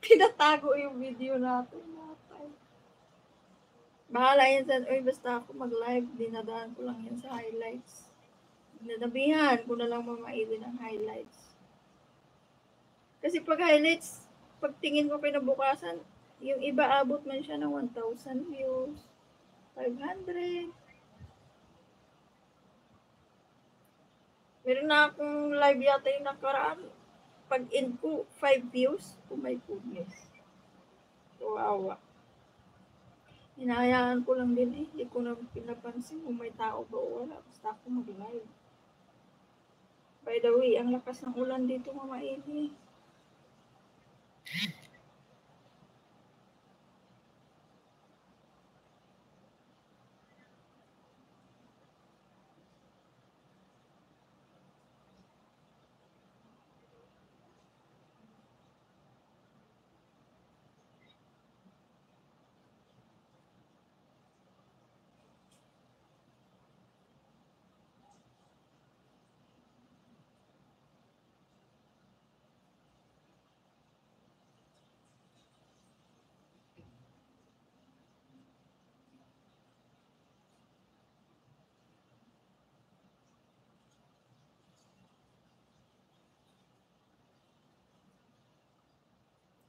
Pinatago yung video natin. Bahala yan sa, uy, basta ako mag-live, dinadaan ko lang yan sa highlights. Nanabihan ko na lang mamaili ng highlights. Kasi pag highlights, pag tingin ko kinabukasan, yung iba abot man siya ng 1,000 views, 500. Meron na akong live yata yung nakaraan. Pag end ko, 5 views. Oh my goodness. Kawawa. Hinahayaan ko lang din eh. Hindi ko na pinapansin kung may tao ba o wala. Basta ako mag-live. By the way, ang lakas ng ulan dito, Mama Eli.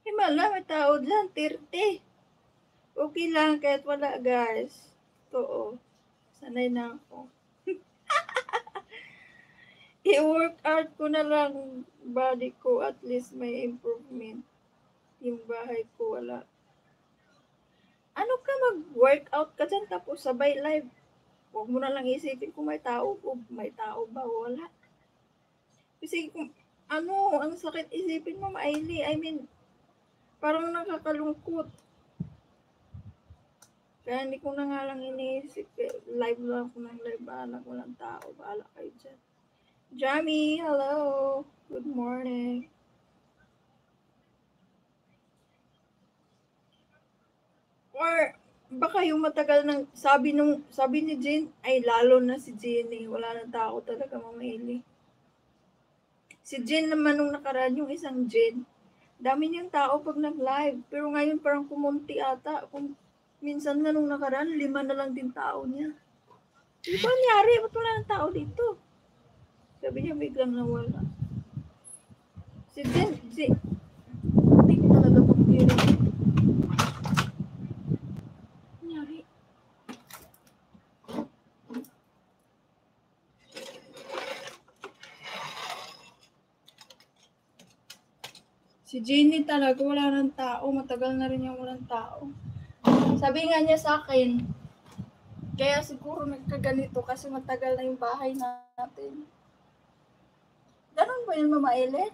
Himala, may tao dyan, 30. Okay lang, kahit wala, guys. Totoo. Sanay na ako. I-workout ko na lang body ko, at least may improvement. Yung bahay ko, wala. Ano ka, mag-workout ka dyan, tapos sabay live. Huwag mo na lang isipin kung may tao ba, wala. Kasi kung, ang sakit isipin mo, Maili. I mean, parang nakakalungkot. Kaya hindi ko na nga lang iniisip. Live lang ako ng live. Bahala ko lang tao. Bahala kayo dyan. Jamie, hello. Good morning. Or, baka yung matagal ng, sabi ni Jane, ay lalo na si Jenny. Wala nang tao talaga, mamili. Si Jane naman nung nakaraan, yung isang Jane, dami niyang tao pag nag-live. Pero ngayon parang kumunti ata. Kung minsan nga nung nakaraan, 5 na lang din tao niya. Ano ba nangyari? Ba't wala ng tao dito? Sabi niya biglang nawala. Si Jen, hindi ko talaga pagkira. Nangyari? Si Jenny talaga, wala ng tao. Matagal na rin yung walang tao. Sabi nga niya sa akin, kaya siguro nagkaganito kasi matagal na yung bahay natin. Ganun ba yun, Mama Ellen?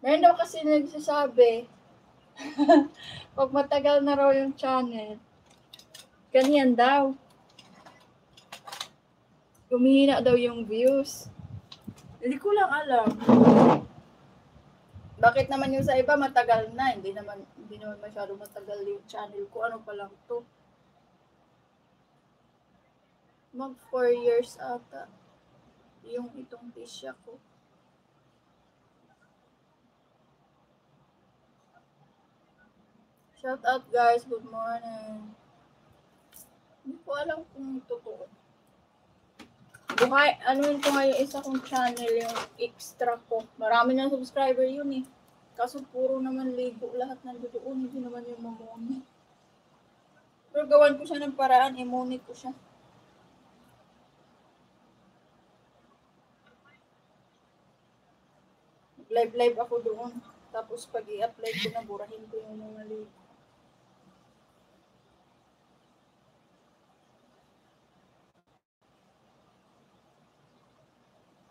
Meron daw kasi nagsasabi, pag matagal na raw yung channel, ganyan daw. Humihina daw yung views. Hindi ko lang alam. Bakit naman yung sa iba matagal na? Hindi naman masyado matagal yung channel ko. Ano pa lang to? Mag 4 years ata. Yung itong tisya ko. Shout out guys. Good morning. Hindi ko alam kung totoo. Buhay, anuin ko nga yung isa kong channel, yung extra ko. Marami ng subscriber yun eh. Kaso puro naman ligo lahat ng doon. Hindi naman yung mamoni. Pero gawan ko siya ng paraan, imoni ko siya. Live ako doon. Tapos pag i-apply ko na, burahin ko yung mga ligo.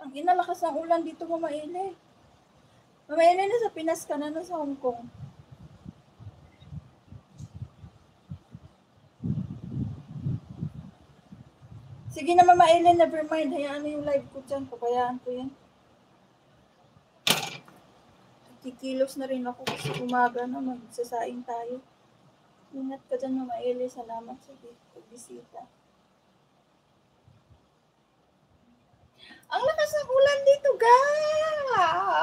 Ang inalakas ng ulan dito, Mama Ele. Mama Ele, nasa Pinas ka na, nasa Hong Kong. Sige na, Mama Ele, never mind. Hayaan mo yung live ko dyan. Pabayaan ko yan. Kikilos na rin ako kasi umaga na magsasaing tayo. Ingat ka dyan, Mama Ele. Salamat sa pagbisita. Ang lakas ng ulan dito, guys!